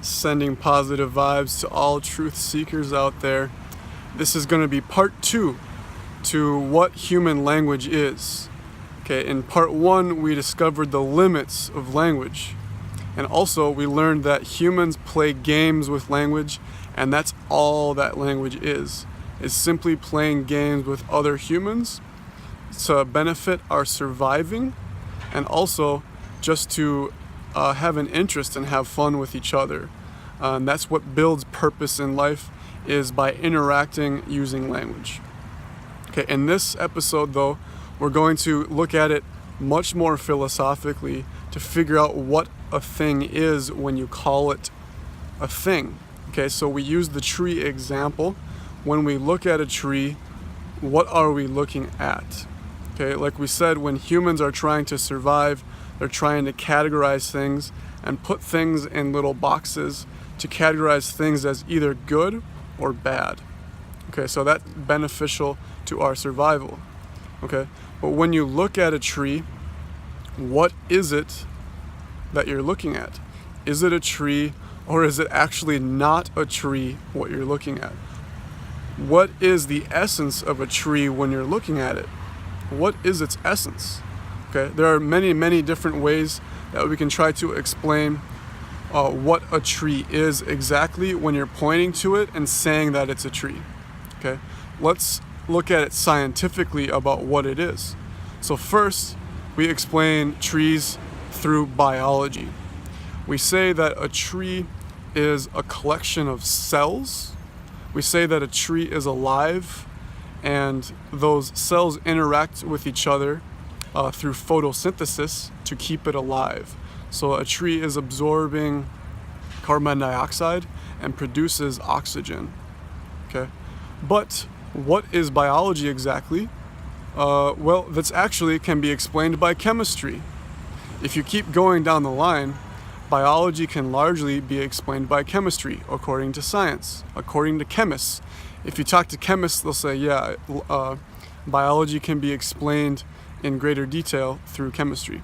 sending positive vibes to all truth seekers out there. This is going to be part 2 to what human language is. Okay, in part 1 we discovered the limits of language, and also we learned that humans play games with language, and that's all that language is simply playing games with other humans to benefit our surviving, and also just to have an interest and have fun with each other. And that's what builds purpose in life, is by interacting using language. Okay, in this episode though, we're going to look at it much more philosophically to figure out what a thing is when you call it a thing. Okay, so we use the tree example. When we look at a tree, what are we looking at? Okay, like we said, when humans are trying to survive, they're trying to categorize things and put things in little boxes to categorize things as either good or bad. Okay, so that's beneficial to our survival. Okay, but when you look at a tree, what is it that you're looking at? Is it a tree, or is it actually not a tree what you're looking at? What is the essence of a tree when you're looking at it? What is its essence? Okay, there are many different ways that we can try to explain what a tree is exactly when you're pointing to it and saying that it's a tree. Okay, let's look at it scientifically about what it is. So first, we explain trees through biology. We say that a tree is a collection of cells. We say that a tree is alive, and those cells interact with each other through photosynthesis to keep it alive. So a tree is absorbing carbon dioxide and produces oxygen. Okay, but what is biology exactly? Well, that's actually can be explained by chemistry. If you keep going down the line, biology can largely be explained by chemistry, according to science, according to chemists. If you talk to chemists, they'll say, yeah, biology can be explained in greater detail through chemistry.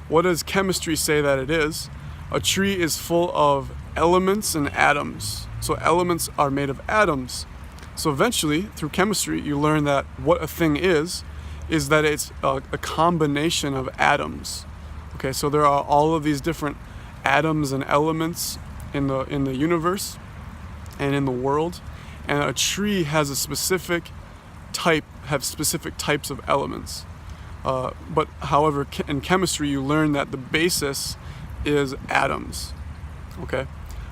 What does chemistry say that it is? A tree is full of elements and atoms. So elements are made of atoms. So eventually, through chemistry, you learn that what a thing is that it's a combination of atoms. Okay, so there are all of these different atoms and elements in the universe and in the world, and a tree has a specific types of elements. But however, in chemistry, you learn that the basis is atoms. Okay,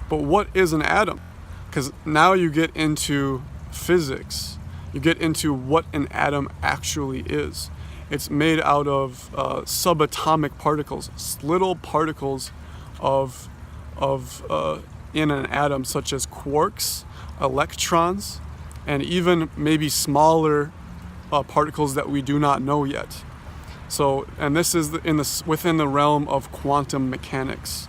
but what is an atom? Because now you get into physics. You get into what an atom actually is. It's made out of subatomic particles, little particles of in an atom, such as quarks, electrons, and even maybe smaller particles that we do not know yet. So, and this is within the realm of quantum mechanics.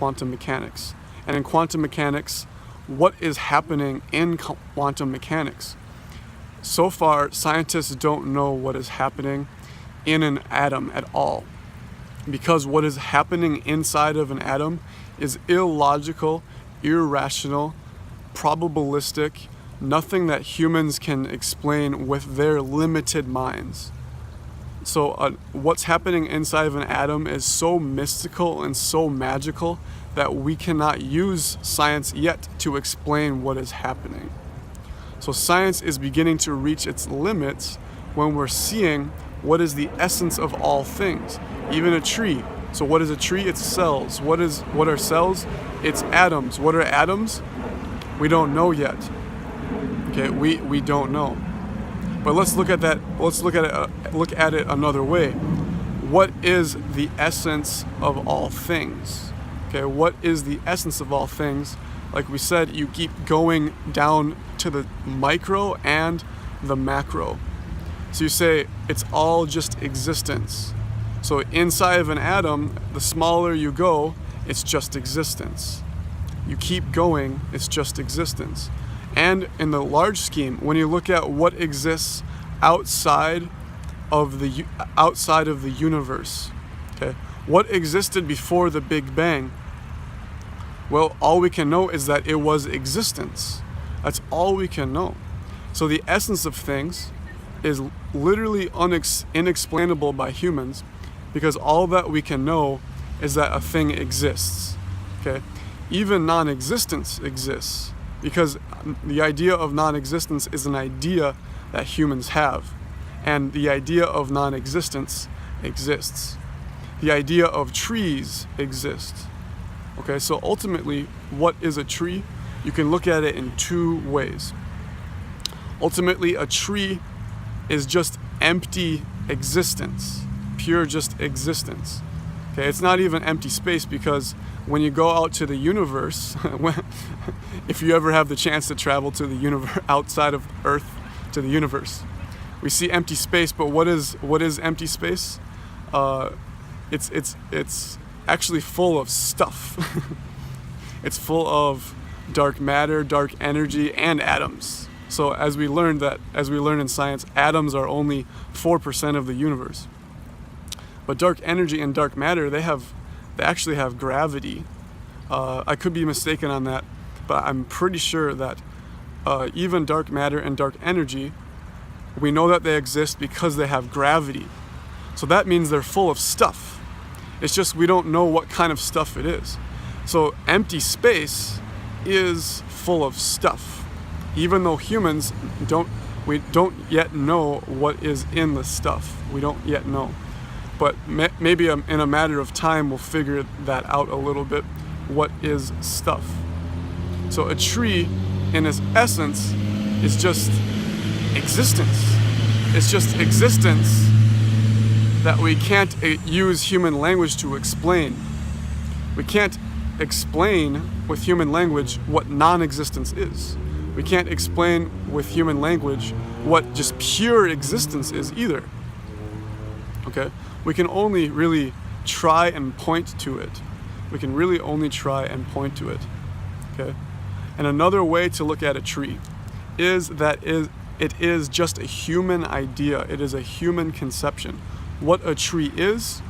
And in quantum mechanics, what is happening in quantum mechanics? So far, scientists don't know what is happening in an atom at all, because what is happening inside of an atom is illogical, irrational, probabilistic, nothing that humans can explain with their limited minds. So what's happening inside of an atom is so mystical and so magical that we cannot use science yet to explain what is happening. So science is beginning to reach its limits when we're seeing what is the essence of all things, even a tree. So what is a tree? It's cells. What are cells? It's atoms. What are atoms? We don't know yet. Okay, we don't know. But let's look at that. Let's look at it another way. What is the essence of all things? Okay, what is the essence of all things? Like we said, you keep going down to the micro and the macro. So you say it's all just existence. So inside of an atom, the smaller you go, it's just existence. You keep going, it's just existence. And in the large scheme, when you look at what exists outside of the universe, okay, what existed before the Big Bang? Well, all we can know is that it was existence. That's all we can know. So the essence of things is literally inexplainable by humans, because all that we can know is that a thing exists. Okay? Even non-existence exists, because the idea of non-existence is an idea that humans have, and the idea of non-existence exists. The idea of trees exists. Okay, so ultimately, what is a tree? You can look at it in two ways. Ultimately, a tree is just empty existence, pure just existence. Okay, it's not even empty space, because when you go out to the universe, if you ever have the chance to travel to the universe, outside of Earth to the universe, we see empty space. But what is empty space? It's actually full of stuff. It's full of dark matter, dark energy, and atoms. So as we learn in science, atoms are only 4% of the universe. But dark energy and dark matter, they actually have gravity. I could be mistaken on that, but I'm pretty sure that even dark matter and dark energy, we know that they exist because they have gravity. So that means they're full of stuff. It's just we don't know what kind of stuff it is. So empty space is full of stuff. Even though humans we don't yet know what is in the stuff. We don't yet know. But maybe in a matter of time, we'll figure that out a little bit. What is stuff? So a tree, in its essence, is just existence. It's just existence that we can't use human language to explain. We can't explain with human language what non-existence is. We can't explain with human language what just pure existence is either. Okay? We can only really try and point to it. We can really only try and point to it. Okay? And another way to look at a tree is that it is just a human idea. It is a human conception. What a tree is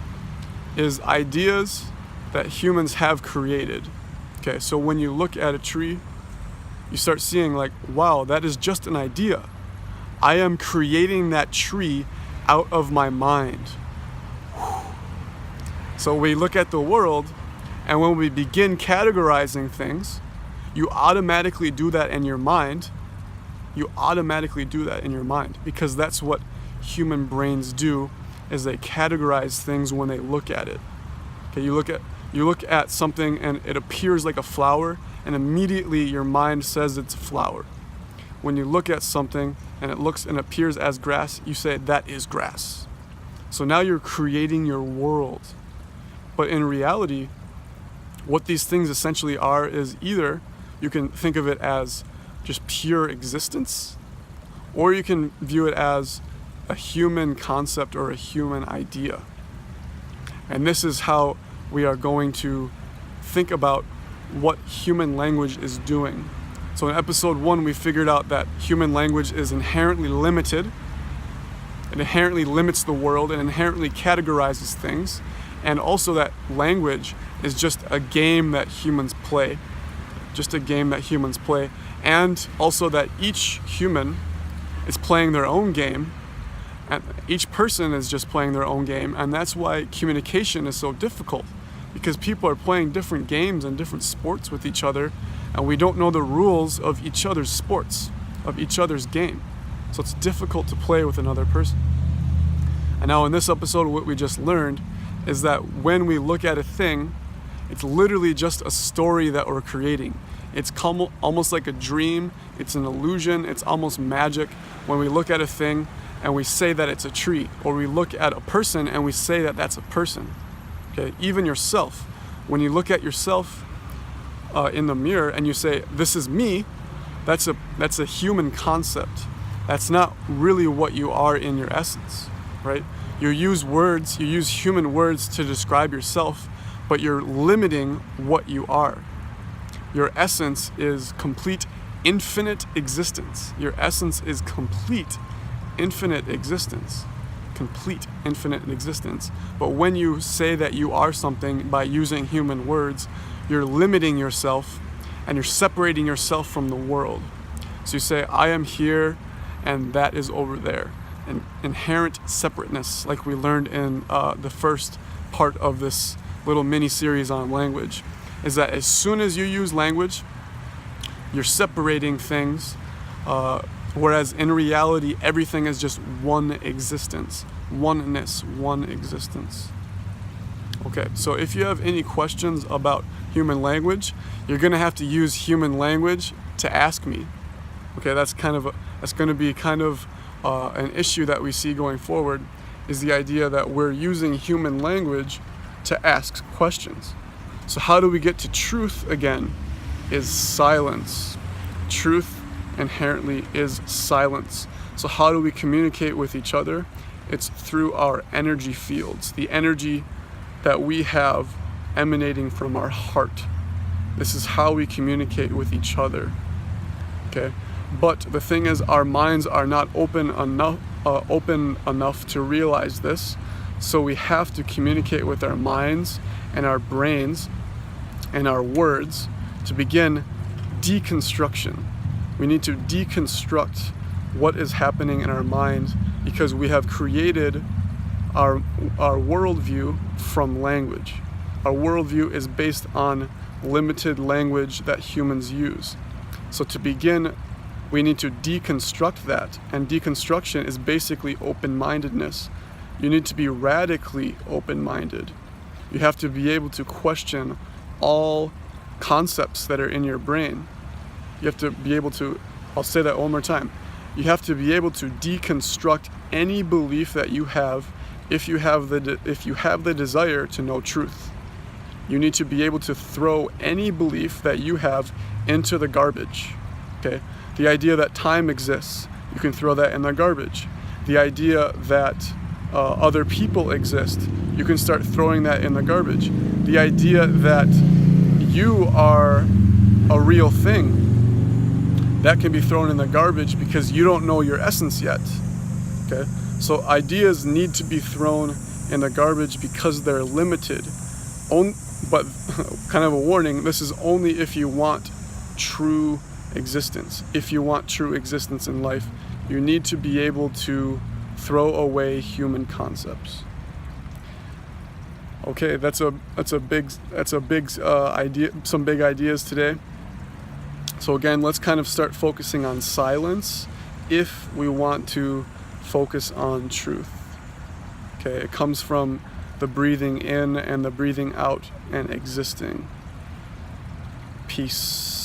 ideas that humans have created. Okay, so when you look at a tree, you start seeing like, wow, that is just an idea. I am creating that tree out of my mind. So we look at the world, and when we begin categorizing things, you automatically do that in your mind. You automatically do that in your mind, because that's what human brains do, is they categorize things when they look at it. Okay, you look at something and it appears like a flower, and immediately your mind says it's a flower. When you look at something and it looks and appears as grass, you say that is grass. So now you're creating your world. But in reality, what these things essentially are is either you can think of it as just pure existence, or you can view it as a human concept or a human idea. And this is how we are going to think about what human language is doing. So in episode 1, we figured out that human language is inherently limited. It inherently limits the world and inherently categorizes things. And also that language is just a game that humans play. Just a game that humans play. And also that each human is playing their own game. And each person is just playing their own game. And that's why communication is so difficult. Because people are playing different games and different sports with each other, and we don't know the rules of each other's sports, of each other's game. So it's difficult to play with another person. And now in this episode, what we just learned is that when we look at a thing, it's literally just a story that we're creating. It's almost like a dream, it's an illusion, it's almost magic when we look at a thing and we say that it's a tree, or we look at a person and we say that that's a person. Okay? Even yourself, when you look at yourself in the mirror and you say, this is me, that's a human concept. That's not really what you are in your essence, right? You use human words to describe yourself, but you're limiting what you are. Your essence is complete, infinite existence. Your essence is complete, infinite existence. Complete, infinite existence. But when you say that you are something by using human words, you're limiting yourself and you're separating yourself from the world. So you say, I am here and that is over there. An inherent separateness, like we learned in the first part of this little mini series on language, is that as soon as you use language, you're separating things, whereas in reality, everything is just one existence, oneness, one existence. Okay, so if you have any questions about human language, you're gonna have to use human language to ask me. Okay, that's going to be kind of an issue that we see going forward, is the idea that we're using human language to ask questions. So how do we get to truth again? Is silence. Truth inherently is silence. So how do we communicate with each other? It's through our energy fields, the energy that we have emanating from our heart. This is how we communicate with each other. Okay? But the thing is, our minds are not open enough to realize this. So we have to communicate with our minds and our brains and our words to begin deconstruction. We need to deconstruct what is happening in our minds, because we have created our worldview from language. Our worldview is based on limited language that humans use. So to begin, we need to deconstruct that, and deconstruction is basically open-mindedness. You need to be radically open-minded. You have to be able to question all concepts that are in your brain. You have to be able to, I'll say that one more time, you have to be able to deconstruct any belief that you have if you have the desire to know truth. You need to be able to throw any belief that you have into the garbage. Okay? The idea that time exists, you can throw that in the garbage. The idea that other people exist, you can start throwing that in the garbage. The idea that you are a real thing, that can be thrown in the garbage because you don't know your essence yet. Okay? So ideas need to be thrown in the garbage because they're limited. But kind of a warning, this is only if you want true existence. If you want true existence in life, you need to be able to throw away human concepts. Okay, that's a big idea, some big ideas today. So again, let's kind of start focusing on silence if we want to focus on truth. Okay, it comes from the breathing in and the breathing out and existing. Peace.